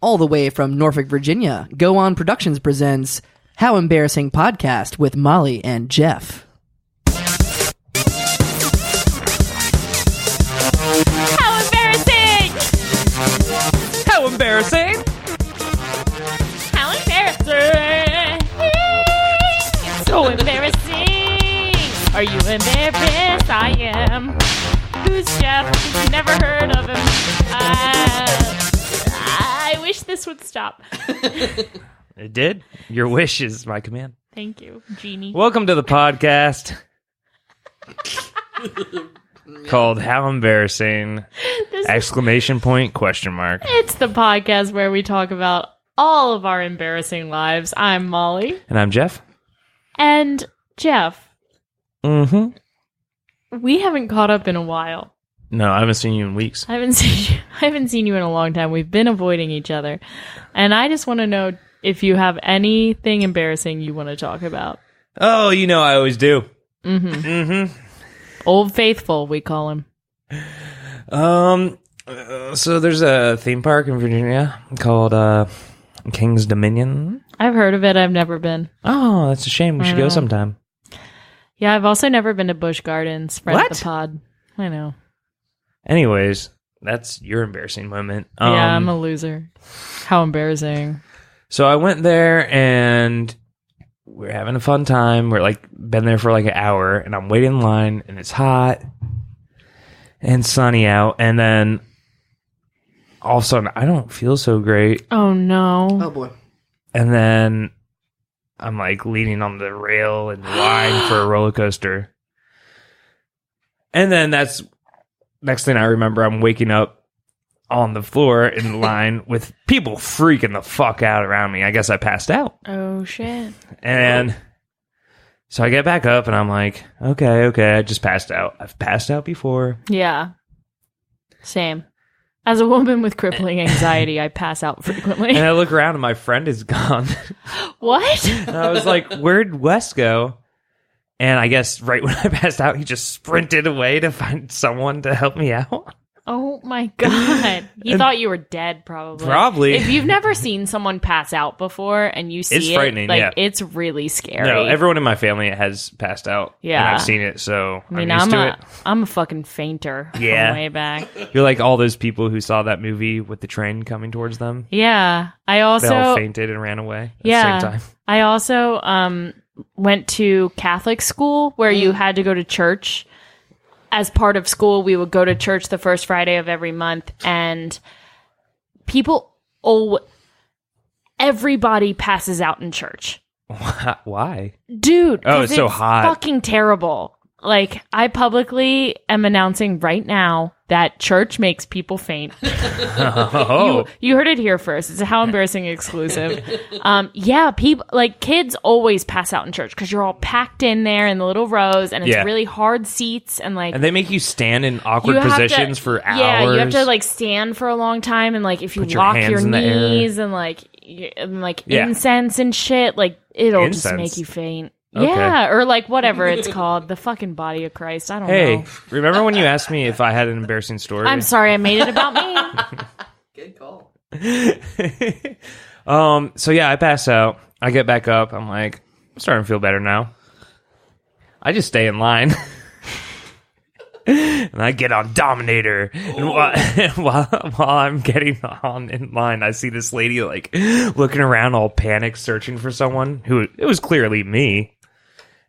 all the way from Norfolk, Virginia, Go On Productions presents How Embarrassing Podcast with Molly and Jeff. How embarrassing! How embarrassing! How embarrassing! It's so embarrassing! Are you embarrassed? I am. Who's Jeff? You've never heard of him. I wish this would stop. It did. Your wish is my command. Thank you, Genie. Welcome to the podcast called How Embarrassing! Exclamation point, question mark. It's the podcast where we talk about all of our embarrassing lives. I'm Molly. And I'm Jeff. And Jeff. Mm-hmm. We haven't caught up in a while. No, I haven't seen you in weeks. I haven't seen you in a long time. We've been avoiding each other. And I just want to know if you have anything embarrassing you want to talk about. Oh, you know I always do. Mm-hmm. Mm-hmm. Old Faithful, we call him. So there's a theme park in Virginia called King's Dominion. I've heard of it. I've never been. Oh, that's a shame. We should go sometime. Yeah, I've also never been to Busch Gardens. Friend What? of the pod. I know. Anyways, that's your embarrassing moment. Yeah, I'm a loser. How embarrassing. So I went there and we're having a fun time. We're like been there for like an hour and I'm waiting in line and it's hot and sunny out. And then all of a sudden I don't feel so great. Oh, no. Oh, boy. And then I'm like leaning on the rail and line for a roller coaster. And then that's next thing I remember, I'm waking up on the floor in line with people freaking the fuck out around me. I guess I passed out. Oh, shit. And so I get back up and I'm like, okay, I just passed out. I've passed out before. Yeah. Same. As a woman with crippling anxiety, I pass out frequently. And I look around and my friend is gone. What? And I was like, where'd Wes go? And I guess right when I passed out, he just sprinted away to find someone to help me out. Oh my God. He thought you were dead, probably. Probably. If you've never seen someone pass out before and you see It's frightening, like, yeah. it's really scary. No, everyone in my family has passed out. Yeah. And I've seen it, so I mean, I'm used to it. I'm a fucking fainter Yeah. from way back. You're like all those people who saw that movie with the train coming towards them. Yeah. I They all also fainted and ran away at yeah. the same time. I also went to Catholic school where you had to go to church. As part of school, we would go to church the first Friday of every month, and everybody passes out in church. Why? Dude, Oh, 'cause it's so hot. Fucking terrible. Like, I publicly am announcing right now that church makes people faint. Oh. You heard it here first. It's a How Embarrassing exclusive. Yeah, people like kids always pass out in church because you're all packed in there in the little rows, and it's Yeah. really hard seats, and like And they make you stand in awkward you have positions to- for hours. Yeah, you have to like stand for a long time, and like if you Put your lock hands your in the air. knees and Yeah. incense and shit, like it'll just Incense? make you faint. Okay. Yeah, or like whatever it's called, the fucking body of Christ. I don't Hey, know. remember when you asked me if I had an embarrassing story? I'm sorry, I made it about me. Good call. So yeah, I pass out. I get back up. I'm like, I'm starting to feel better now. I just stay in line. And I get on Dominator. And while I'm getting on in line, I see this lady like looking around all panicked, searching for someone who it was clearly me.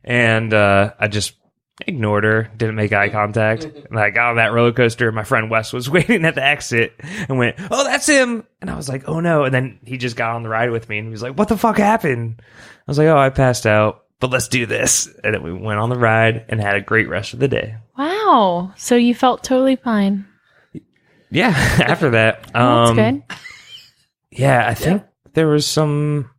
And I just ignored her, didn't make eye contact. And I got on that roller coaster. My friend Wes was waiting at the exit and went, "Oh, that's him." And I was like, "Oh no." And then he just got on the ride with me and he was like, "What the fuck happened?" I was like, "Oh, I passed out, but let's do this." And then we went on the ride and had a great rest of the day. Wow. So you felt totally fine. Yeah, after that. Well, that's good. Yeah, I think there was some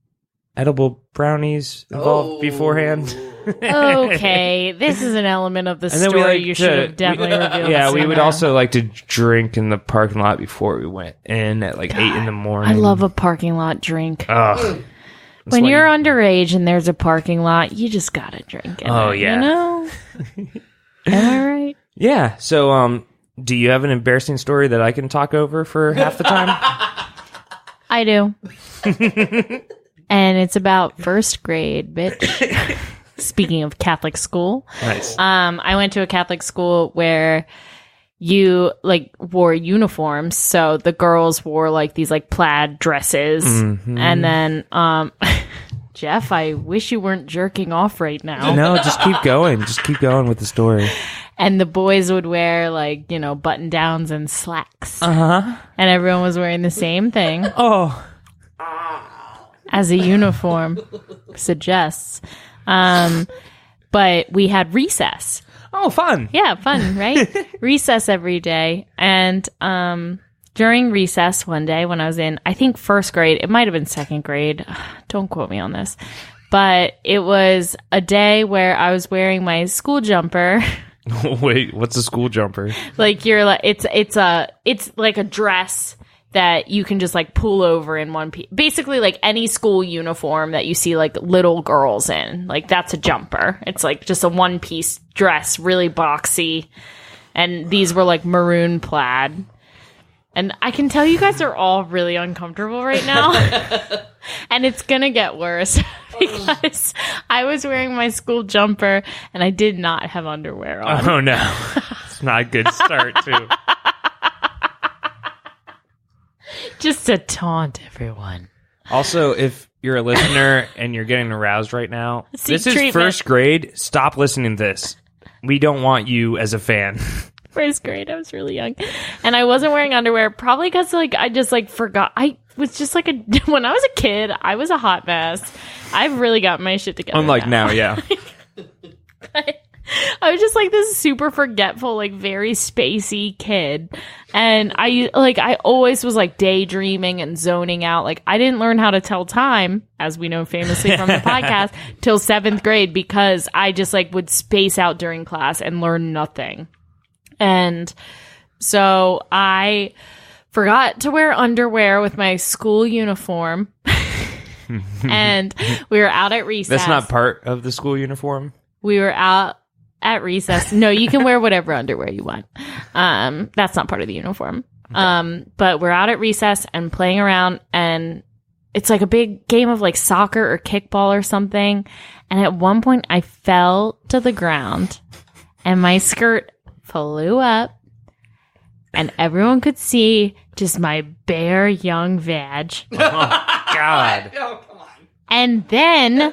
edible brownies involved beforehand. Okay, this is an element of the And then we story like you to- should have definitely revealed. Yeah, we sooner. would also like to drink in the parking lot before we went in at like 8 in the morning. I love a parking lot drink. Ugh. When you're underage and there's a parking lot, you just gotta drink it. Oh, yeah. You know? Am I right? Yeah, so do you have an embarrassing story that I can talk over for half the time? I do. And it's about first grade, bitch. Speaking of Catholic school. Nice. I went to a Catholic school where you like wore uniforms. So the girls wore like these like plaid dresses. Mm-hmm. And then Jeff, I wish you weren't jerking off right now. No, just keep going. Just keep going with the story. And the boys would wear like, you know, button downs and slacks. And everyone was wearing the same thing. Oh. As a uniform suggests. But we had recess. Oh, fun. Yeah, fun, right? Recess every day. And during recess one day when I was in, I think first grade, it might have been second grade. Don't quote me on this. But it was a day where I was wearing my school jumper. Wait, what's a school jumper? Like you're like it's like a dress that you can just like pull over in one piece. Basically like any school uniform that you see like little girls in. Like that's a jumper. It's like just a one piece dress, really boxy. And these were like maroon plaid. And I can tell you guys are all really uncomfortable right now. And it's going to get worse because I was wearing my school jumper and I did not have underwear on. Oh, no. It's not a good start, too. Just to taunt everyone. Also, if you're a listener and you're getting aroused right now, this is first grade. Stop listening to this. We don't want you as a fan. First grade, I was really young. And I wasn't wearing underwear, probably because like I just like forgot. I was just like when I was a kid, I was a hot mess. I've really got my shit together. Unlike now, yeah. I was just like this super forgetful, like very spacey kid. And I always was like daydreaming and zoning out. Like I didn't learn how to tell time, as we know famously from the podcast, till 7th grade because I just like would space out during class and learn nothing. And so I forgot to wear underwear with my school uniform. And we were out at recess. That's not part of the school uniform? We were out at recess. No, you can wear whatever underwear you want. That's not part of the uniform. Okay. But we're out at recess and playing around, and it's like a big game of like soccer or kickball or something. And at one point I fell to the ground and my skirt flew up and everyone could see just my bare young vag. Oh, God. Oh, come on. And then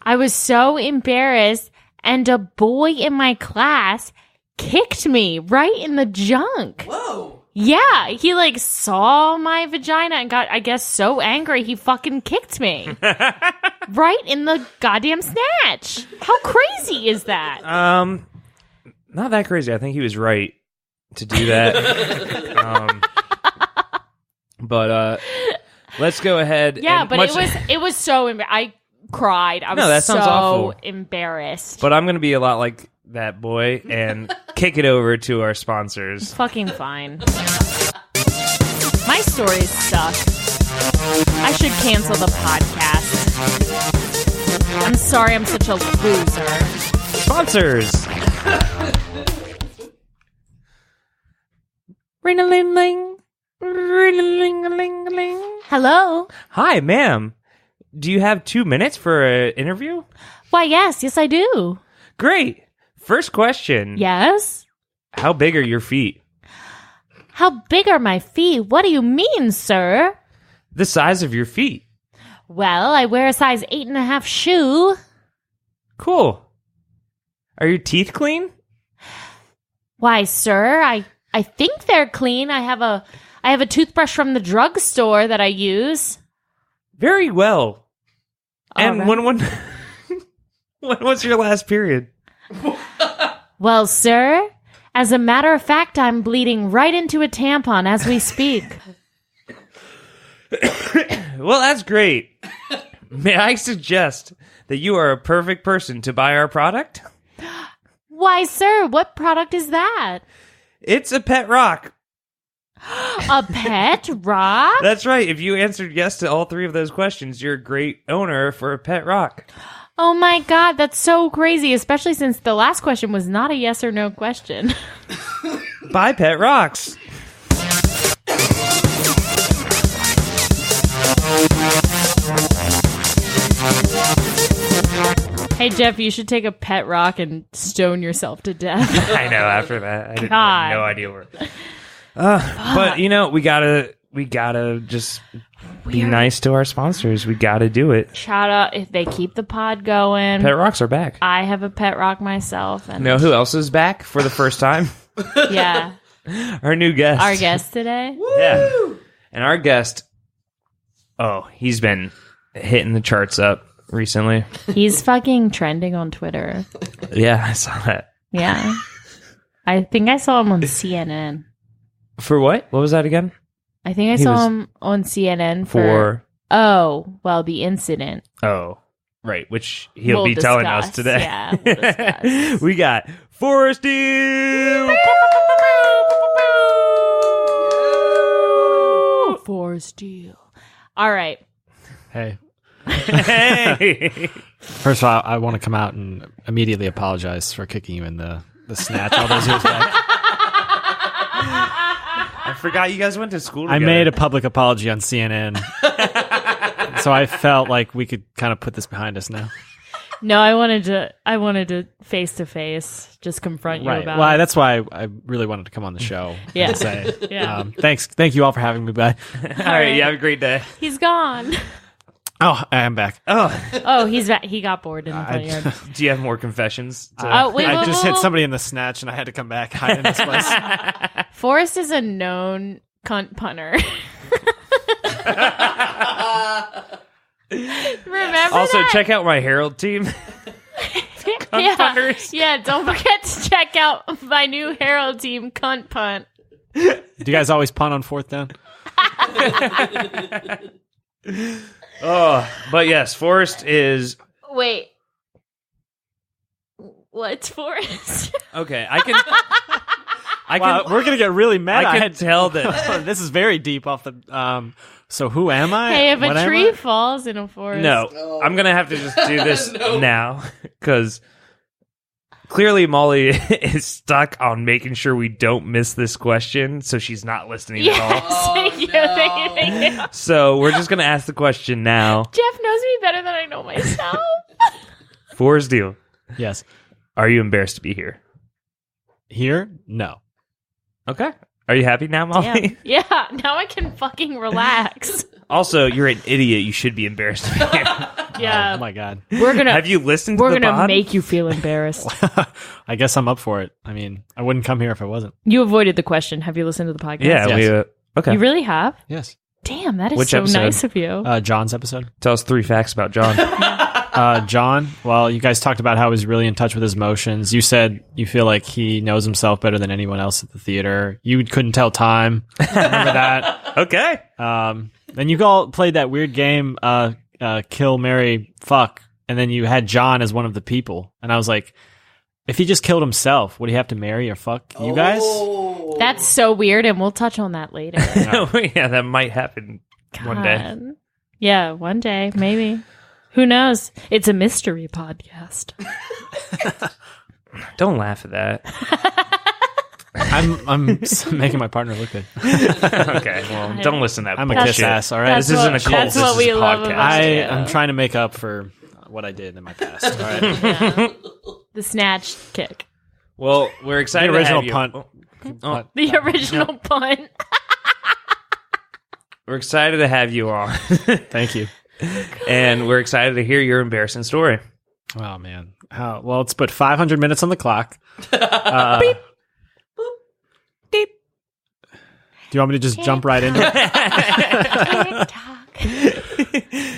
I was so embarrassed, and a boy in my class kicked me right in the junk. Whoa. Yeah, he like saw my vagina and got, I guess, so angry he fucking kicked me. Right in the goddamn snatch. How crazy is that? Not that crazy. I think he was right to do that. But let's go ahead. Yeah, but it was so I cried. I was that sounds so awful. Embarrassed. But I'm going to be a lot like that boy and kick it over to our sponsors. Fucking fine. My stories suck. I should cancel the podcast. I'm sorry I'm such a loser. Sponsors! Ring-a-ling-ling. Ring-a-ling-a-ling-a-ling. Hello? Hi, ma'am. Do you have 2 minutes for an interview? Why, yes, I do. Great. First question. Yes? How big are your feet? How big are my feet? What do you mean, sir? The size of your feet. Well, I wear a size 8.5 shoe. Cool. Are your teeth clean? Why, sir, I think they're clean. I have a toothbrush from the drugstore that I use. Very well. And right. when was your last period? Well, sir, as a matter of fact, I'm bleeding right into a tampon as we speak. Well, that's great. May I suggest that you are a perfect person to buy our product? Why, sir, what product is that? It's a pet rock. A pet rock? That's right. If you answered yes to all 3 of those questions, you're a great owner for a pet rock. Oh my God, that's so crazy, especially since the last question was not a yes or no question. Buy pet rocks. Hey, Jeff, you should take a pet rock and stone yourself to death. I know. After that, I God. had no idea where. But we gotta just be nice to our sponsors. We gotta do it. Shout out if they keep the pod going. Pet rocks are back. I have a pet rock myself. And Know who else is back for the first time? yeah. Our new guest. Our guest today. Yeah. And our guest, he's been hitting the charts up recently. He's fucking trending on Twitter. Yeah, I saw that. Yeah. I think I saw him on CNN. For what? What was that again? I think I saw him on CNN for the incident. Oh, right. Which he'll We'll be telling us discuss. today. Yeah, we'll discuss. We got Forrest Deal. Forrest Deal. All right. Hey. Hey. First of all, I want to come out and immediately apologize for kicking you in the snatch all those years back. I forgot you guys went to school together. I made a public apology on CNN. So I felt like we could kind of put this behind us now. No, I wanted to face to face just confront you about Well, it. that's why I really wanted to come on the show. Yeah. And say, Yeah. Thank you all for having me. Bye. All right. You have a great day. He's gone. Oh, I am back. Oh, he's back. He got bored in the front yard. Do you have more confessions? Oh, wait, I wait, just wait, hit wait. somebody in the snatch and I had to come back hide in this place. Forrest is a known cunt punter. Remember Also, that? check out my Herald team. yeah. punters. Yeah, don't forget to check out my new Herald team, Cunt Punt. Do you guys always punt on fourth down? But yes, Forrest is Wait. What's Forrest? okay. I can. Wow, we're gonna get really mad. I can tell that. This is very deep off the. So who am I? Hey, if What a am tree I? falls in a forest. No, I'm gonna have to just do this now because clearly Molly is stuck on making sure we don't miss this question, so she's not listening at all. Yes, thank you, thank you. So we're just gonna ask the question now. Jeff knows me better than I know myself. Forrest Deal, Yes. are you embarrassed to be here? Here? No. Okay. Are you happy now, Molly? Damn. Yeah, now I can fucking relax. Also, you're an idiot. You should be embarrassed to be here. Yeah, Oh my god. we're gonna Have you listened to we're the gonna pod? make you feel embarrassed. I guess I'm up for it. I mean, I wouldn't come here if I wasn't. You avoided the question. Have you listened to the podcast? Yeah, Yes. okay. You really have? Yes. Damn, that is Which so episode? nice of you. John's episode. Tell us 3 facts about John. John, well, you guys talked about how he's really in touch with his emotions. You said you feel like he knows himself better than anyone else at the theater. You couldn't tell time. Remember that? Okay. Then you all played that weird game, kill, marry, fuck, and then you had John as one of the people. And I was like, if he just killed himself, would he have to marry or fuck you guys? That's so weird, and we'll touch on that later. Yeah, that might happen one day. God. Yeah, one day, maybe. Who knows? It's a mystery podcast. Don't laugh at that. I'm making my partner look good. Okay, well, don't listen to that I'm a bullshit. kiss ass, all right? This isn't a cult. That's This what is we a love podcast. about you. I'm trying to make up for what I did in my past. All right. Yeah. The snatch kick. Well, we're excited The original to have punt. you. Oh, The original punt. we're excited to have you on, Thank you. and we're excited to hear your embarrassing story. Oh man. Well, it's put 500 minutes on the clock. Beep. Boop. Beep. Do you want me to just jump right into it? TikTok.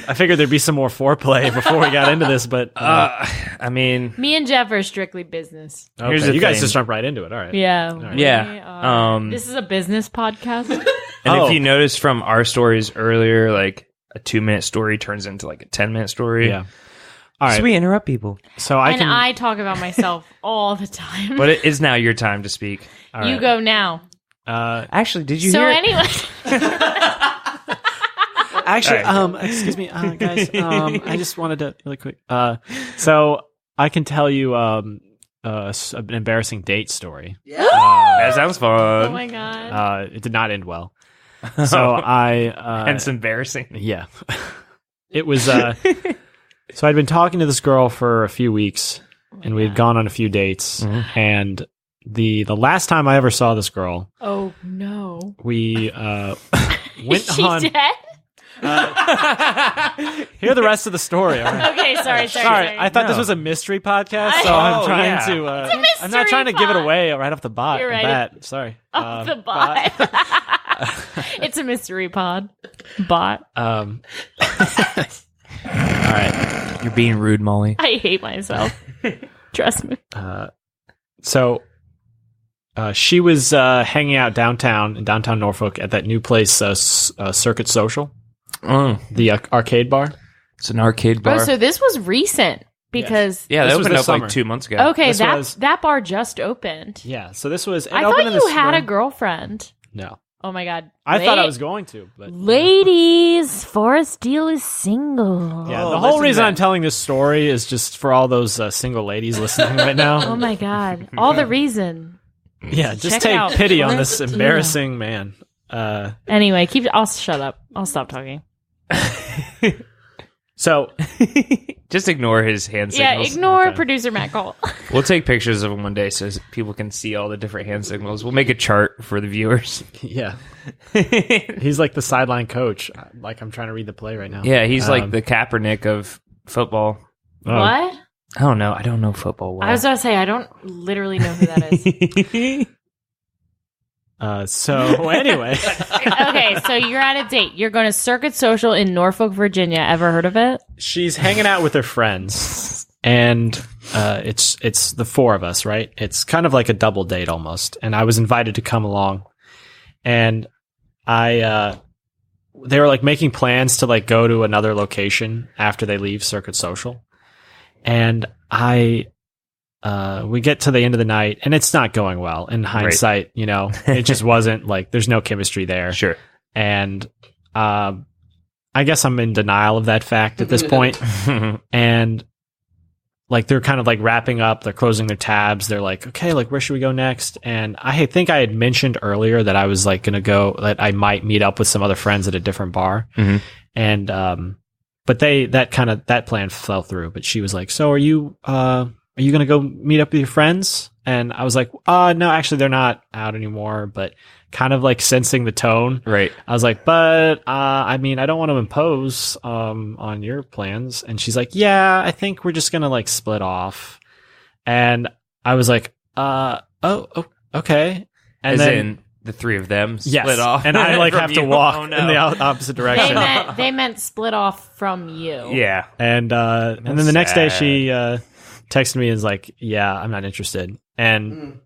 I figured there'd be some more foreplay before we got into this, but I mean, Me and Jeff are strictly business. okay. here's the You guys thing. just jump right into it. All right. Yeah. right. Yeah, we are. um, This is a business podcast. and Oh. if you noticed from our stories earlier, like a 2-minute story turns into like a 10-minute story. Yeah. All right. So we interrupt people, So I And can. I talk about myself all the time. but it is now your time to speak. all You right. go now. Actually, did you So hear? anyway. Actually, All right. excuse me, guys. I just wanted to really quick. So I can tell you an embarrassing date story. That sounds Oh fun. my god. It did not end well. So I Hence embarrassing. yeah, it was So I'd been talking to this girl for a few weeks, and we had gone on a few dates. And the last time I ever saw this girl, Oh no. we went Is she on. dead? Hear the rest of the story. All right? Okay, sorry. Sorry, I thought this was a mystery podcast, so I'm trying to. I'm not trying to give it pod. away right off the bat. You're right. Sorry. Off the bot. It's a mystery pod. Bot. All right. You're being rude, Molly. I hate myself. Trust me. So she was hanging out downtown in downtown Norfolk at that new place, Circuit Social, the arcade bar. It's an arcade bar. Oh, so this was recent because yeah, This that was opened this up summer. like 2 months ago. okay, This was- that bar just opened. Yeah. So this was. I thought you had a girlfriend. No, Oh my god. I thought I was going to, but Ladies, Forrest Deal is single. yeah. Oh, The whole listen reason to I'm that. telling this story is just for all those single ladies listening right now. Oh my god. All the reason. Yeah, just Check take out pity on Forrest this Deal. embarrassing man. Anyway, I'll shut up. I'll stop talking. So Just ignore his hand Yeah, signals. ignore Okay. producer Matt Cole. We'll take pictures of him one day so people can see all the different hand signals. We'll make a chart for the viewers. yeah, he's like the sideline coach. Like I'm trying to read the play right now. Yeah, he's like the Kaepernick of football. Oh. What? I don't know. I don't know football well. I was about to say, I don't literally know who that is. So anyway, Okay, so you're at a date. You're going to Circuit Social in Norfolk, Virginia. Ever heard of it? she's hanging out with her friends, and it's the four of us, right? It's kind of like a double date almost. And I was invited to come along, and they were like making plans to like go to another location after they leave Circuit Social, and we get to the end of the night, and it's not going well. In hindsight, you know, it just wasn't like there's no chemistry there. Sure. And I guess I'm in denial of that fact at this point. And like they're kind of like wrapping up, they're closing their tabs. They're like, okay, like where should we go next? And I think I had mentioned earlier that I was like going to go, that I might meet up with some other friends at a different bar. Mhm. And but that plan fell through. But she was like, so are you going to go meet up with your friends? And I was like, no, actually they're not out anymore, but kind of like sensing the tone. Right. I was like, but I mean, I don't want to impose on your plans. And she's like, yeah, I think we're just going to like split off. And I was like, okay. And As then, in the three of them yes, split off. and I like from have to you. walk Oh, no. in the opposite direction. They meant split off from you. Yeah. And then the next day she texted me and was like, yeah, I'm not interested. And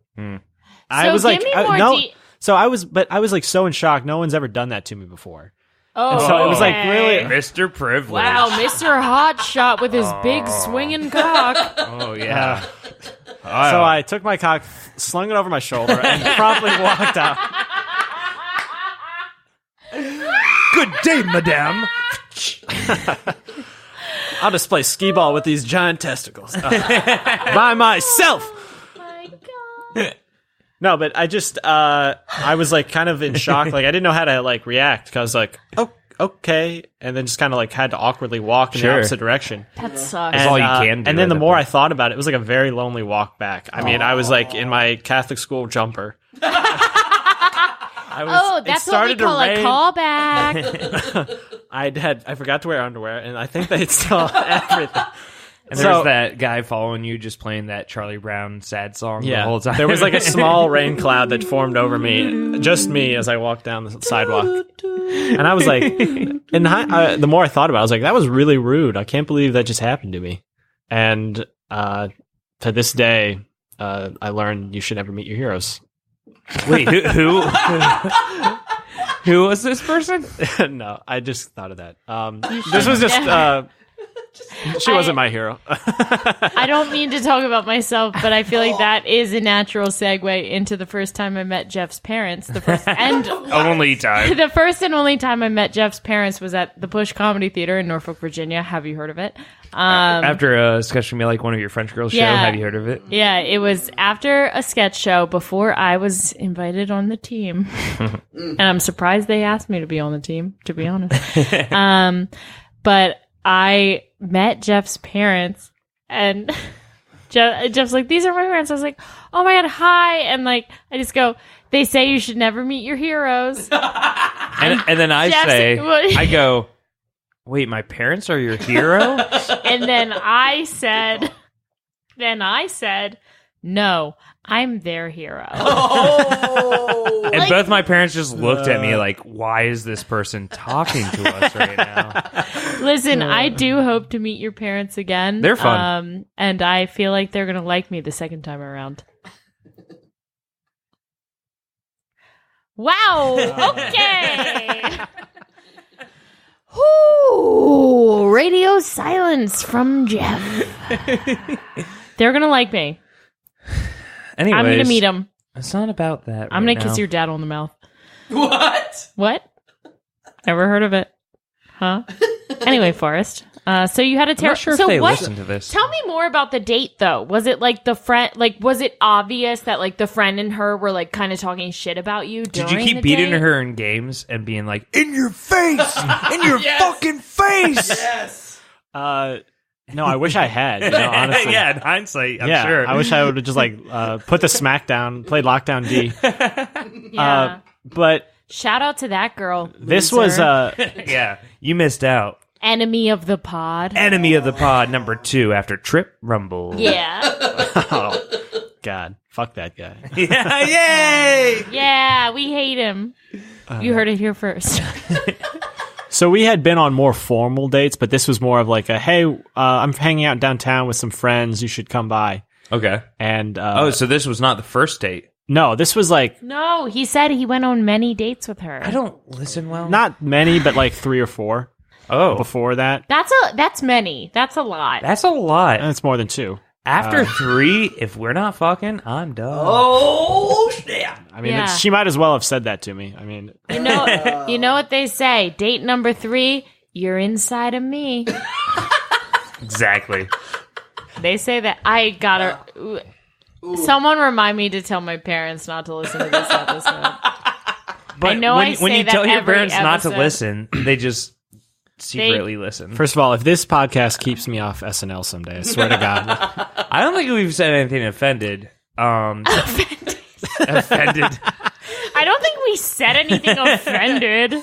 I So was give like, me more no. de- So I was like so in shock. No one's ever done that to me before. Oh, And so it was like okay. really, Mr. Privilege. Wow, Mr. Hotshot with his big swinging cock. Oh, yeah. So I took my cock, slung it over my shoulder, and promptly walked out. Good day, madame. I'll just play skee ball with these giant testicles by myself. My God. No, but I just I was like kind of in shock. Like I didn't know how to like react because like, oh, okay, and then just kind of like had to awkwardly walk in the Sure. opposite direction. That sucks. That's all you can do And then at the that more point. I thought about it, it was like a very lonely walk back. I mean, I was like in my Catholic school jumper. Oh, that's what we call a callback. I forgot to wear underwear, and I think they saw everything. And there was that guy following you just playing that Charlie Brown sad song the whole time. There was like a small rain cloud that formed over me, just me, as I walked down the sidewalk. And I was like, the more I thought about it, I was like, that was really rude. I can't believe that just happened to me. And to this day, I learned you should never meet your heroes. Wait, who who was this person? No, I just thought of that. This was just... she wasn't my hero. I don't mean to talk about myself, but I feel like that is a natural segue into the first time I met Jeff's parents. The first and Only time. the first and only time I met Jeff's parents was at the Push Comedy Theater in Norfolk, Virginia. Have you heard of it? After a sketch from me, like one of your French girls show. Yeah. Have you heard of it? Yeah, it was after a sketch show before I was invited on the team. And I'm surprised they asked me to be on the team, to be honest. But I met Jeff's parents, and Jeff's like, these are my parents. I was like, oh my God, hi. And like, I just go, they say you should never meet your heroes. And then I Jeff's- say, I go, wait, my parents are your hero? And then I said, no, I'm their hero. And both my parents just looked at me like, why is this person talking to us right now? Listen, I do hope to meet your parents again. They're fun. And I feel like they're going to like me the second time around. Wow. Okay. Ooh, radio silence from Jeff. They're going to like me. Anyways, I'm going to meet them. It's not about that. I'm right going to kiss now. your dad on the mouth. What? What? Never heard of it. Huh? Anyway, Forrest. So you had a I'm terrible... not sure so if they what? listen to this. Tell me more about the date, though. Was it like the friend... Like, was it obvious that like the friend and her were like kind of talking shit about you during Did you keep the beating date? her in games and being like, in your face! In your fucking face! Yes. No, I wish I had. You know, honestly. Yeah, in hindsight, I'm sure. I wish I would have just like put the smack down, played Lockdown D. Yeah. But Shout out to that girl. this loser. was Yeah, you missed out. Enemy of the pod. Enemy of the pod number 2 after Trip Rumble. Yeah. oh God, fuck that guy. Yeah, yay! Yeah, we hate him. You heard it here first. So we had been on more formal dates, but this was more of like a, hey, I'm hanging out downtown with some friends. You should come by. Okay. And So this was not the first date. no, this was like No, he said he went on many dates with her. I don't listen well. not many, but like 3 or 4 Oh, before that. That's many. That's a lot. that's a lot. And it's more than 2. After 3, if we're not fucking, I'm done. Oh, snap. I mean, Yeah. she might as well have said that to me. I mean, You know what they say? Date number 3, you're inside of me. Exactly. They say that. I gotta. Someone remind me to tell my parents not to listen to this episode. But know when, I when say you that tell your every parents not to episode. listen, they just secretly listen. first of all, if this podcast keeps me off SNL someday, I swear to God. I don't think we've said anything offended. Offended. I don't think we said anything offended.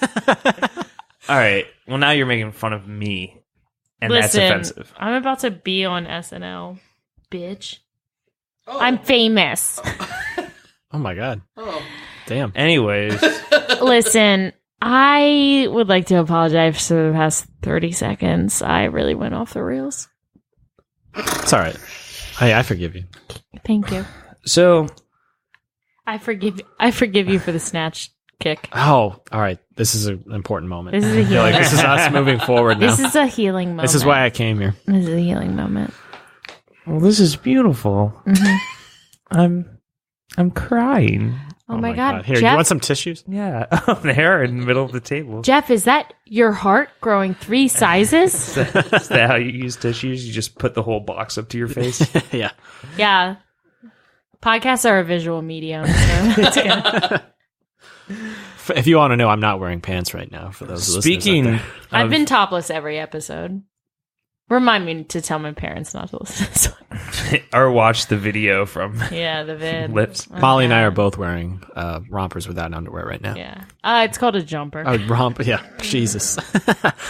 All right. Well, now you're making fun of me, and Listen, that's offensive. I'm about to be on SNL, bitch. I'm famous. Oh my God. Oh. Damn. Anyways, Listen, I would like to apologize for the past 30 seconds. I really went off the rails. It's all right. Hey, I forgive you. Thank you. so I forgive you for the snatch kick. Oh, all right. This is an important moment. This is a I feel like healing. this is us moving forward now. This is a healing moment. This is why I came here. This is a healing moment. well, this is beautiful. I'm crying. Oh, my God. Here, Jeff, you want some tissues? Yeah, up there in the middle of the table. Jeff, is that your heart growing 3 sizes? Is that how you use tissues? You just put the whole box up to your face? Yeah. Yeah. Podcasts are a visual medium. So it's good. If you want to know, I'm not wearing pants right now. For those Speaking listeners out there. I've been topless every episode. Remind me to tell my parents not to listen to this one. or watch the video from Yeah, the vid. Lips. Molly and I are both wearing rompers without underwear right now. Yeah. It's called a jumper. Oh, romp. Yeah. Jesus.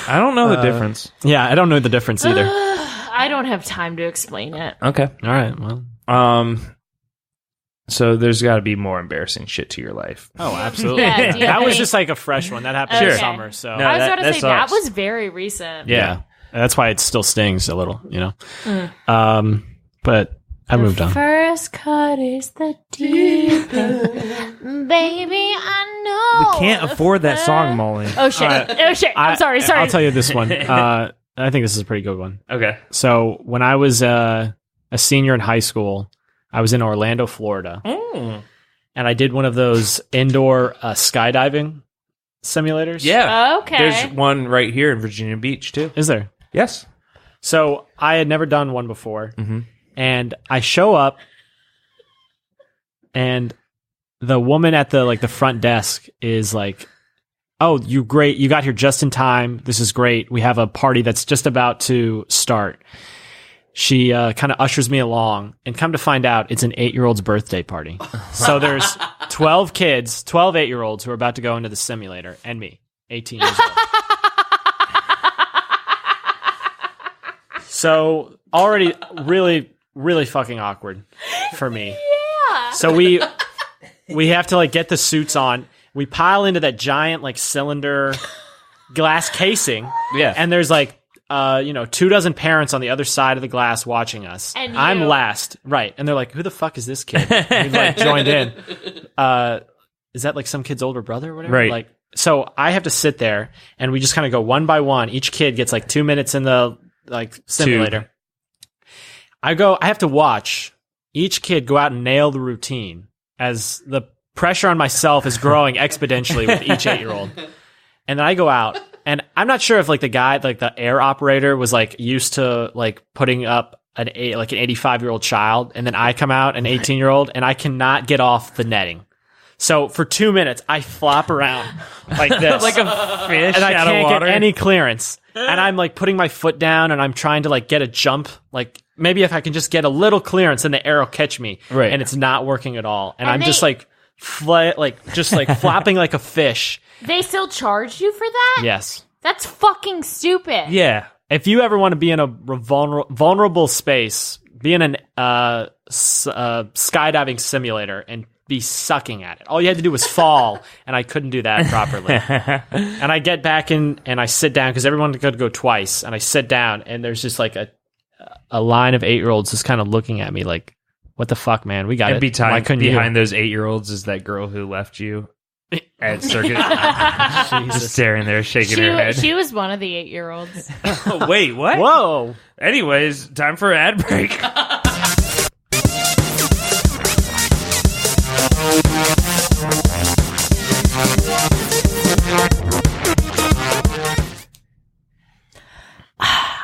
I don't know the difference. Yeah, I don't know the difference either. I don't have time to explain it. Okay. All right. Well. So there's got to be more embarrassing shit to your life. Oh, absolutely. Yeah, do you that have was any- just like a fresh one. That happened Sure. this summer. So No, I was that- about to that say, that sucks. was very recent. yeah. That's why it still stings a little, you know? But I moved on. First cut is the deep end. Baby, I know. We can't afford that song, Molly. Oh, shit. Oh, shit. I'm sorry. I'll tell you this one. I think this is a pretty good one. Okay. So when I was a senior in high school, I was in Orlando, Florida, and I did one of those indoor skydiving simulators. Yeah. Okay. There's one right here in Virginia Beach, too. Is there? Yes. So I had never done one before, Mhm. and I show up, and the woman at the front desk is like oh, you got here just in time. This is great. We have a party that's just about to start. She kind of ushers me along, and come to find out, it's an 8-year-old's birthday party. So there's 12 kids, 12 8-year-olds who are about to go into the simulator, and me, 18 years old. So already really, really fucking awkward for me. Yeah. So we have to like get the suits on. We pile into that giant like cylinder glass casing. Yeah. And there's like 24 parents on the other side of the glass watching us. And I'm you. last. Right. And they're like, who the fuck is this kid? We like joined in. Is that like some kid's older brother or whatever? Right. Like, so I have to sit there and we just kind of go one by one. Each kid gets like 2 minutes in the like simulator. I have to watch each kid go out and nail the routine as the pressure on myself is growing exponentially with each 8-year-old. And then I go out, and I'm not sure if like the guy, like the air operator was like used to like putting up an 85-year-old child. And then I come out an 18-year-old and I cannot get off the netting. So for 2 minutes, I flop around like this. Like a fish and I out of can't water. get any clearance. And I'm like putting my foot down and I'm trying to like get a jump. Like maybe if I can just get a little clearance, then the air will catch me. Right. And it's not working at all. And I'm they- just like flopping like a fish. They still charge you for that? Yes. That's fucking stupid. Yeah. If you ever want to be in a vulnerable space, be in an skydiving simulator and be sucking at it. All you had to do was fall, and I couldn't do that properly. And I get back in, and I sit down, because everyone could go twice, and I sit down, and there's just like a line of 8-year-olds just kind of looking at me like, what the fuck, man? We got And it. Why couldn't behind you? those 8-year-olds is that girl who left you at circuit. Just staring there, shaking her head. She was one of the 8-year-olds. Oh, wait, what? Whoa. Anyways, time for an ad break.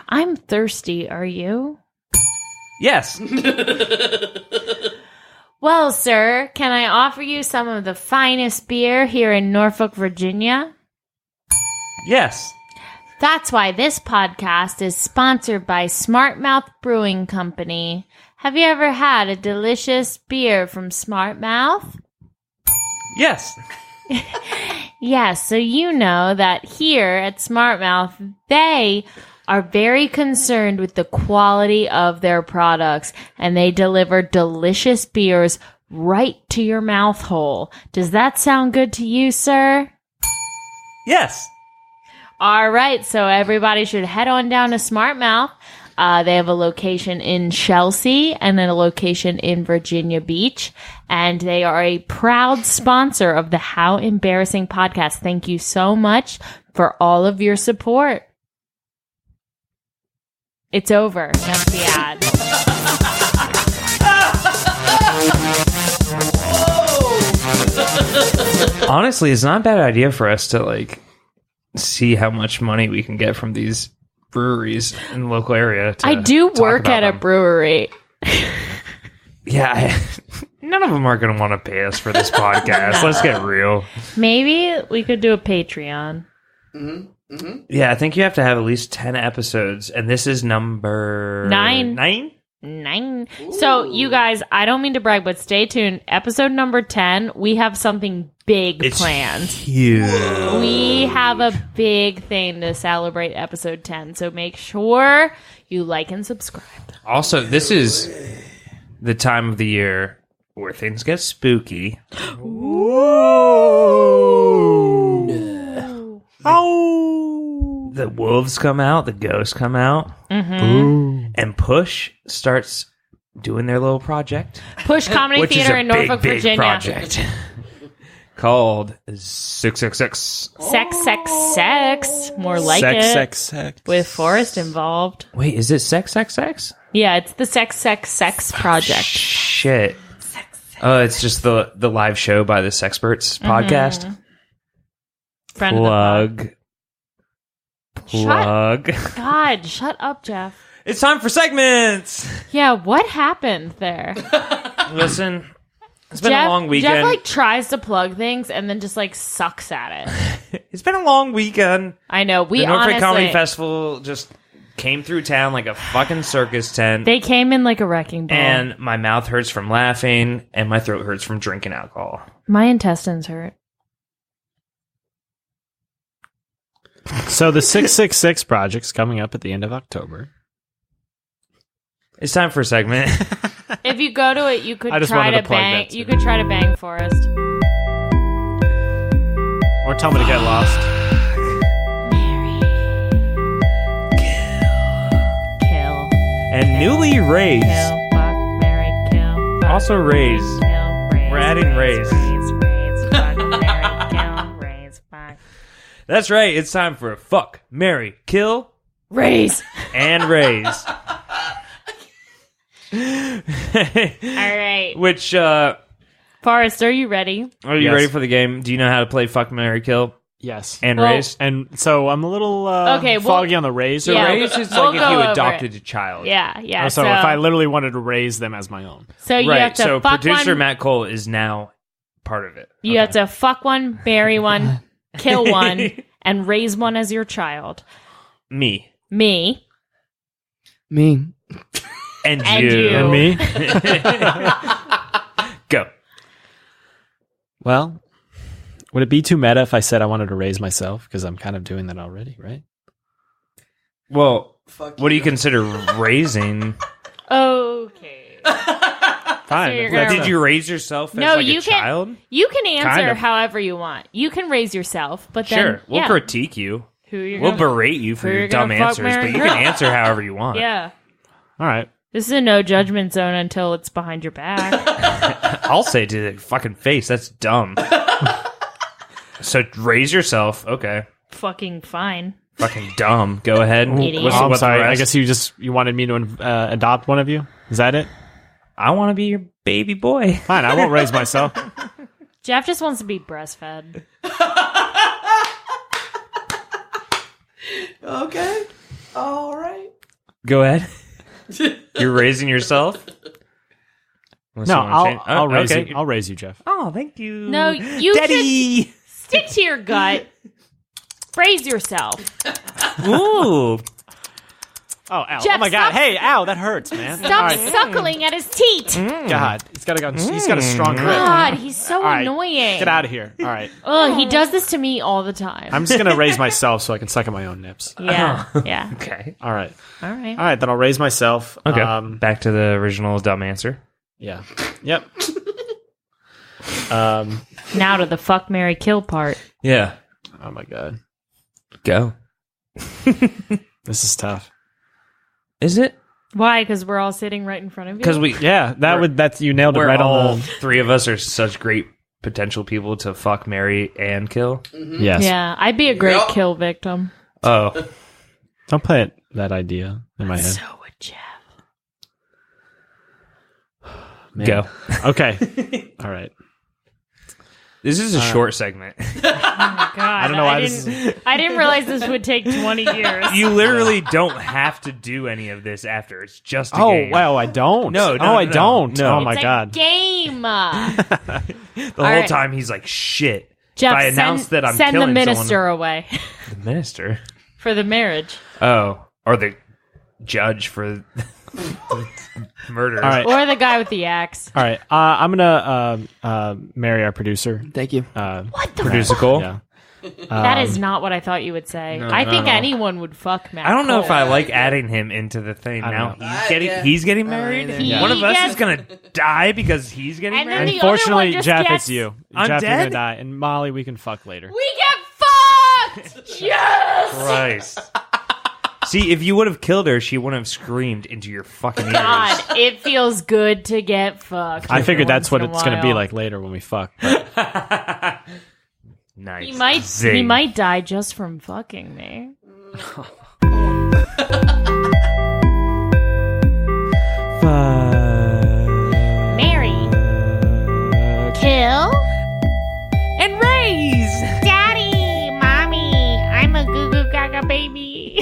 I'm thirsty, are you? Yes. Well, sir, can I offer you some of the finest beer here in Norfolk, Virginia? Yes. That's why this podcast is sponsored by Smart Mouth Brewing Company. Have you ever had a delicious beer from Smart Mouth? Yes. Yes, so you know that here at Smart Mouth, they are very concerned with the quality of their products, and they deliver delicious beers right to your mouth hole. Does that sound good to you, sir? Yes. All right, so everybody should head on down to Smart Mouth. They have a location in Chelsea and then a location in Virginia Beach, and they are a proud sponsor of the How Embarrassing podcast. Thank you so much for all of your support. It's over. That's the ad. Honestly, it's not a bad idea for us to like see how much money we can get from these breweries in the local area. I do talk work about at a them. brewery. Yeah, none of them are going to want to pay us for this podcast. Let's get real. Maybe we could do a Patreon. Yeah, I think you have to have at least 10 episodes, and this is number 9. 9? 9. So, you guys, I don't mean to brag, but stay tuned. Episode number 10, we have something big planned. Huge. We have a big thing to celebrate episode 10. So make sure you like and subscribe. Also, this is the time of the year where things get spooky. The wolves come out, the ghosts come out, and Push starts doing their little project, Push Comedy which Theater is a in Norfolk, big Virginia. project called 666. Sex. More like it. Sex. With Forrest involved. Wait, is it sex? Yeah, it's the Sex project. Shit. Oh, it's just the live show by the Sexperts podcast. Friend of the pod. Plug. God, shut up, Jeff. It's time for segments. Yeah, what happened there? Listen, it's been a long weekend. Jeff like tries to plug things and then just like sucks at it. It's been a long weekend. I know. We The Norfolk honestly, Comedy Festival just came through town like a fucking circus tent. they came in like a wrecking ball. And my mouth hurts from laughing, and my throat hurts from drinking alcohol. My intestines hurt. So the 666 project's coming up at the end of October. It's time for a segment. If you go to it, you could I just try wanted to to plug bang. that too. You could try to bang Forrest. Or tell me to get lost. Kill. And newly raised. Kill. Fuck. Marry. Kill. Fuck. Also raised. Kill. Raise. We're adding raise. Raise. Fuck. Marry. Kill. Raise. Fuck. That's right. It's time for fuck, marry, kill, Raise. and raise. All right. Which, Forrest, are you ready? are you Yes. ready for the game? Do you know how to play fuck, marry, kill, Yes. and Well, raise? And so I'm a little Okay, well- foggy on the raise. Yeah, Raise is we'll like if go you over adopted it. a child. Yeah. Yeah. So if I literally wanted to raise them as my own. so you have Right. to So fuck producer one. Matt Cole is now part of it. You have to fuck one, marry one, kill one, and raise one as your child. Me. Me. Me. And And you. you. And me? Go. Well, would it be too meta if I said I wanted to raise myself? Because I'm kind of doing that already, right? Well, Fuck what do you consider raising? Okay. Fine. you're If gonna- that's Did you raise yourself as No, like you a can- child? You can answer Kind of. however you want. You can raise yourself, but then Sure. We'll yeah. critique you. Who you're We'll gonna, berate you for who your you're gonna dumb fuck, answers, marry, but you kill. can answer however you want. Yeah. All right. This is a no judgment zone until it's behind your back. I'll say to the fucking face, that's dumb. So raise yourself. Okay. Fucking fine. Fucking dumb. Go ahead. Idiot. What's Oh, I'm the sorry. I rest? guess you wanted me to adopt one of you? Is that it? I want to be your baby boy. Fine. I won't raise myself. Jeff just wants to be breastfed. Okay. All right. Go ahead. You're raising yourself? Unless No, you wanna change- I'll raise okay. you. I'll raise you, Jeff. Oh, thank you. No, you Daddy. should stick to your gut. Raise yourself. Ooh. Oh, ow. Jeff, oh my God. stop- Hey, ow, that hurts, man. Stop All right. suckling at his teat. God, he's got a strong grip. God, he's so All right, annoying. Get out of here. All right. Oh, he does this to me all the time. I'm just going to raise myself so I can suck at my own nips. Yeah, yeah. Okay. All right. All right. All right, then I'll raise myself. Okay. Back to the original dumb answer. Yeah. Yep. Now to the fuck, marry, kill part. Yeah. Oh my God. Go. This is tough. Is it? Why? Because we're all sitting right in front of you. Because we Yeah, that's you nailed it we're right all on the three of us are such great potential people to fuck, marry, and kill. Yes. Yeah, I'd be a great Yep. kill victim. Oh. Don't plant that idea in my head. So would Jeff. Man. Go. Okay. All right. This is a short segment. Oh my God, I don't know why this I didn't realize this would take 20 years. You literally don't have to do any of this after. It's just a Oh, game. wow, I don't. No, I no, don't. no. Oh my It's a God. game. The whole right. time he's like, shit. Jeff, if I announce that I'm send the killing minister away someone, the minister. for the marriage. Oh, or the judge for the murder. All right. Or the guy with the axe. All right. I'm going to marry our producer. Thank you. What the Producer fuck? Cole. Yeah. That is not what I thought you would say. No, I not think at all. anyone would fuck Matt I don't know if Cole. I like adding him into the thing. I Now don't know. he's getting married. either. One of He us gets- is gonna die because he's getting And then married. the other one Unfortunately, just Jeff, gets- it's you. I'm Jeff, you're going dead? to die. And Molly, we can fuck later. We get fucked! Yes! Christ. See, if you would have killed her, she wouldn't have screamed into your fucking ears. God, it feels good to get fucked. I figured that's what once in a it's going to be while. like later when we fuck. But Nice. He Zing. might die just from fucking me. Mary. Kill? And raise. Daddy, mommy, I'm a goo goo gaga baby.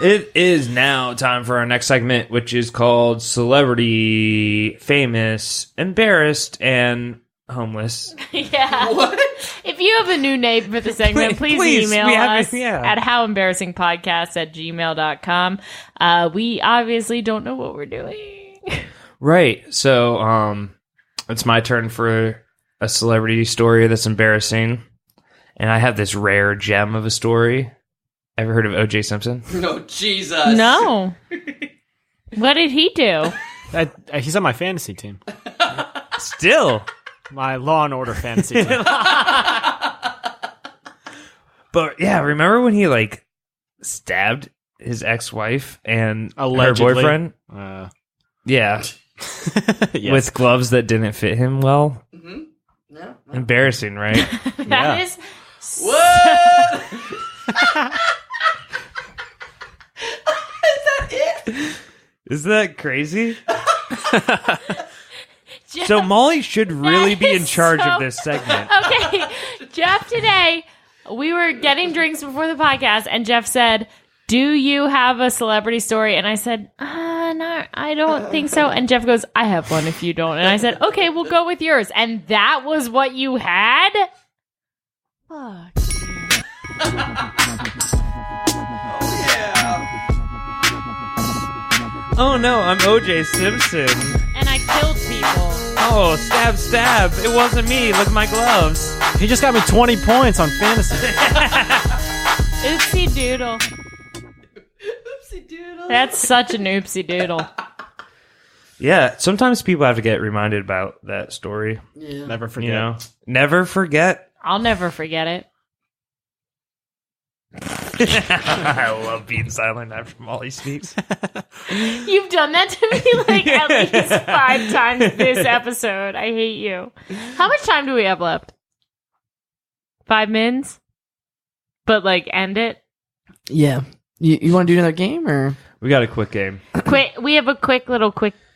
It is now time for our next segment, which is called Celebrity, Famous, Embarrassed, and homeless. Yeah. What? If you have a new name for the segment, please email us at howembarrassingpodcast@gmail.com. We obviously don't know what we're doing. Right. So, it's my turn for a celebrity story that's embarrassing. And I have this rare gem of a story. Ever heard of O.J. Simpson? No, Jesus. No. What did he do? He's on my fantasy team. Still. My Law and Order fantasy team. But yeah, remember when he like stabbed his ex-wife and Allegedly. her boyfriend? Yeah. Yes. With gloves that didn't fit him well. Mm-hmm. No. Embarrassing, right? That is What? Is that it? Isn't that crazy? So Molly should really be in charge of this segment. Okay, Jeff, today, we were getting drinks before the podcast, and Jeff said, do you have a celebrity story? And I said, no, I don't think so. And Jeff goes, I have one if you don't. And I said, okay, we'll go with yours. And that was what you had? Fuck. Oh no, I'm O.J. Simpson. And I killed people. Oh, stab, stab. It wasn't me. Look at my gloves. He just got me 20 points on fantasy. Oopsie doodle. Oopsie doodle. That's such an oopsie doodle. Yeah, sometimes people have to get reminded about that story. Yeah. Never forget. You know? Never forget. I'll never forget it. I love being silent after Molly speaks. You've done that to me like at least 5 times this episode. I hate you. How much time do we have left? 5 minutes? But like end it? Yeah. You want to do another game or? We got a quick game. Quick. We have a quick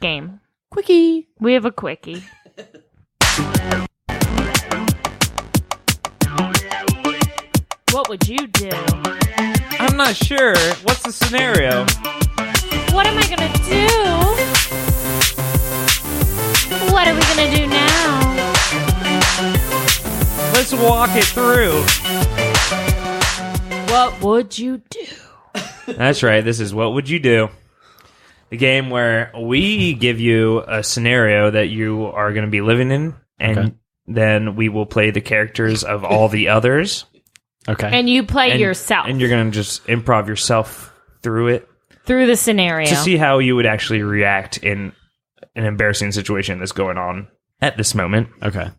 game. Quickie. We have a quickie. What would you do? I'm not sure. What's the scenario? What am I gonna do? What are we gonna do now? Let's walk it through. What would you do? That's right. This is What Would You Do? The game where we give you a scenario that you are going to be living in, and then we will play the characters of all the others. Okay. And you play yourself. And you're going to just improv yourself through it. Through the scenario. To see how you would actually react in an embarrassing situation that's going on at this moment. Okay.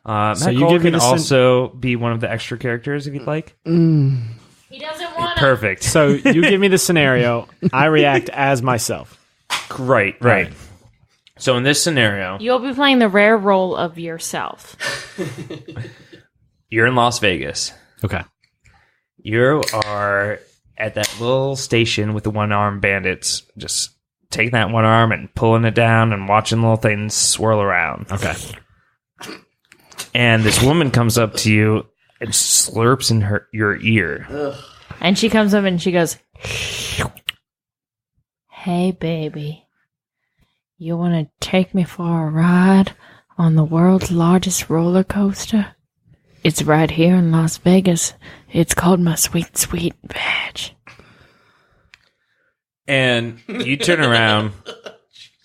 So you can also be one of the extra characters if you'd like. He doesn't want to. Perfect. So you give me the scenario. I react as myself. Right. So in this scenario, You'll be playing the rare role of yourself. you're in Las Vegas. Okay. You are at that little station with the one-armed bandits, just taking that one arm and pulling it down and watching little things swirl around. Okay. And this woman comes up to you and slurps in your ear. And she comes up and she goes, hey, baby, you want to take me for a ride on the world's largest roller coaster? It's right here in Las Vegas. It's called my sweet, sweet badge. And you turn around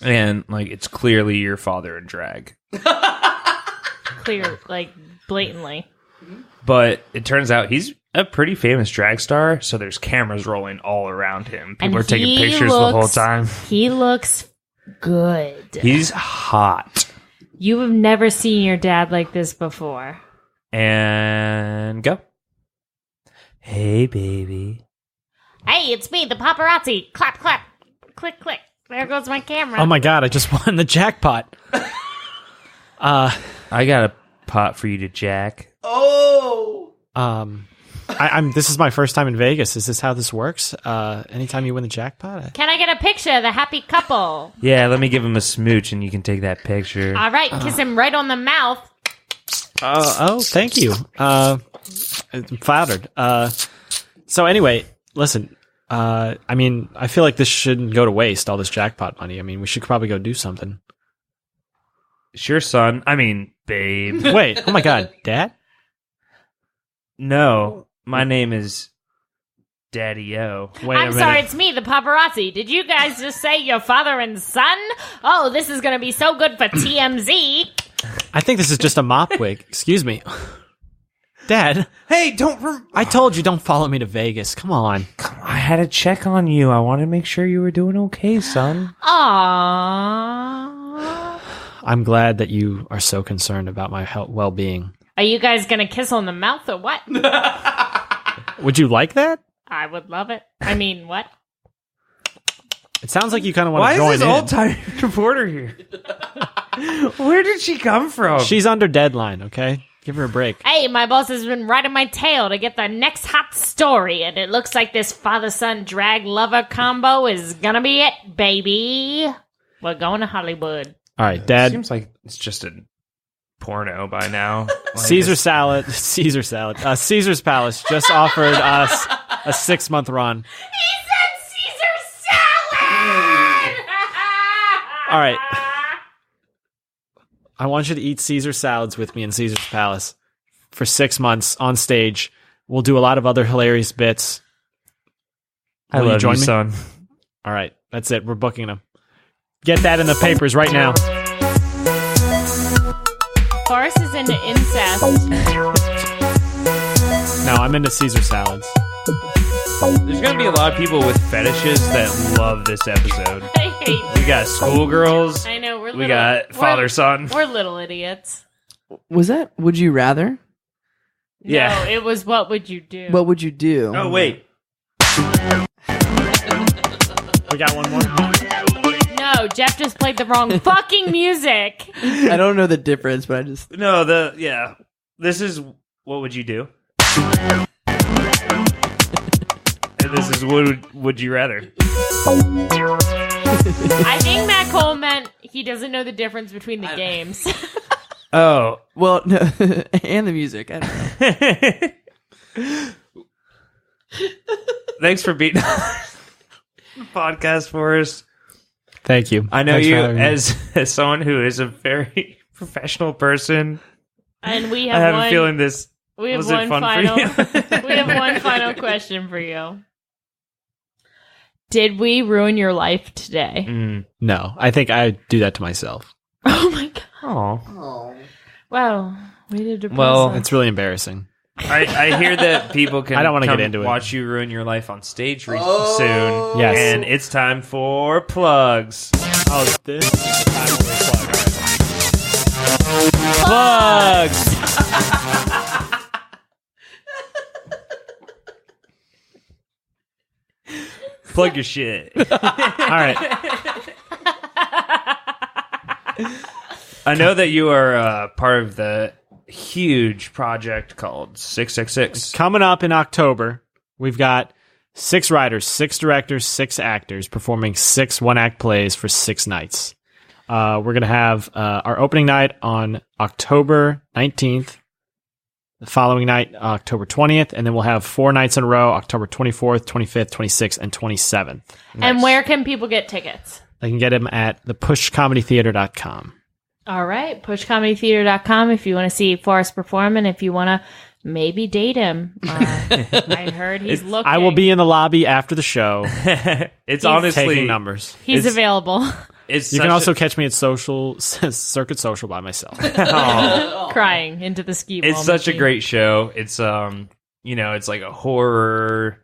and like it's clearly your father in drag. Clear, like, blatantly. But it turns out he's a pretty famous drag star, so there's cameras rolling all around him. People are taking pictures the whole time. He looks good. He's hot. You have never seen your dad like this before. And go. Hey, baby. Hey, it's me, the paparazzi. Clap, clap. Click, click. There goes my camera. Oh my god, I just won the jackpot. I got a pot for you to jack. Oh. I'm this is my first time in Vegas. Is this how this works? Anytime you win the jackpot? Can I get a picture of the happy couple? Yeah, let me give him a smooch and you can take that picture. All right, kiss him right on the mouth. Thank you. I'm flattered. So anyway, listen, I mean, I feel like this shouldn't go to waste, all this jackpot money. I mean, we should probably go do something. Sure, son. I mean, babe. Wait, oh my God, Dad? No, my name is Daddy-O. Wait a I'm minute. sorry, it's me, the paparazzi. Did you guys just say your father and son? Oh, this is going to be so good for TMZ. I think this is just a mop wig. Excuse me. Dad, Hey, don't... I told you don't follow me to Vegas. Come on. I had to check on you. I wanted to make sure you were doing okay, son. Aww. I'm glad that you are so concerned about my well-being. Are you guys going to kiss on the mouth or what? Would you like that? I would love it. I mean, what? It sounds like you kind of want Why to join is this in. old-time reporter here? Where did she come from? She's under deadline, okay? Give her a break. Hey, my boss has been riding my tail to get the next hot story, and it looks like this father-son drag-lover combo is gonna be it, baby. We're going to Hollywood. All right, Dad. Seems like it's just a porno by now. Caesar's Caesar's Palace just offered us a 6-month run. He said Caesar salad! All right. I want you to eat Caesar salads with me in Caesar's Palace for 6 months on stage. We'll do a lot of other hilarious bits. I Will you love join you, me? son. All right, that's it. We're booking them. Get that in the papers right now. Forrest is into incest. No, I'm into Caesar salads. There's going to be a lot of people with fetishes that love this episode. I hate We got schoolgirls. I know, We got father-son. We're little idiots. Was that Would You Rather? Yeah. No, it was what would you do? What would you do? Oh, wait. We got one more. No, Jeff just played the wrong fucking music. I don't know the difference, but I just... No, this is what would you do? And this is what would you rather? I think Matt Cole meant he doesn't know the difference between the games. Oh. Well, no, and the music. I don't know. Thanks for beating the podcast for us. Thank you. I know Thanks you for having me. as someone who is a very professional person. And we I have have one, a feeling this we have wasn't one fun final for you. we have one final question for you. Did we ruin your life today? No, I think I do that to myself. Oh my god. Oh. Wow. We did depress Well, us. It's really embarrassing. I hear that people can I don't wanna come get into it. watch you ruin your life on stage soon. Yes. And it's time for plugs. Oh, this is the time when we plug. Plugs! Plug your shit. All right. I know that you are part of the huge project called 666. Coming up in October, we've got 6 writers, 6 directors, 6 actors performing 6 one-act plays for 6 nights. We're going to have our opening night on October 19th, the following night, October 20th, and then we'll have 4 nights in a row, October 24th, 25th, 26th, and 27th. And where can people get tickets? They can get them at thepushcomedytheater.com. All right, pushcomedytheater.com if you want to see Forrest perform and if you want to maybe date him. I heard he's looking. I will be in the lobby after the show It's honestly taking numbers. He's it's- available. It's You can such also catch me at Circuit Social by myself. Crying into the ski ball. it's such a machine. great show. It's it's like a horror.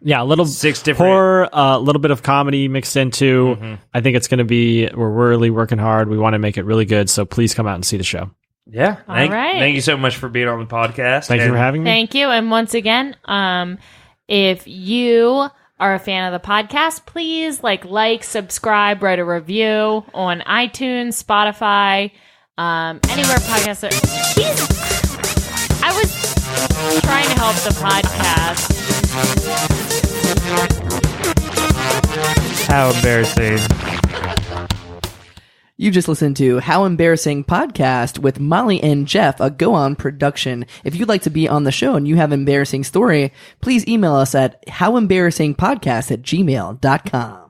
Yeah, a little 6 different. horror, a little bit of comedy mixed into. I think it's going to be. We're really working hard. We want to make it really good. So please come out and see the show. Yeah. All right. Thank you so much for being on the podcast. Thank you for having me. Thank you. And once again, if you are a fan of the podcast, please like, subscribe, write a review on iTunes, Spotify, anywhere podcasts are. I was trying to help the podcast. How embarrassing. You just listened to How Embarrassing Podcast with Molly and Jeff, a Go On production. If you'd like to be on the show and you have an embarrassing story, please email us at howembarrassingpodcast@gmail.com.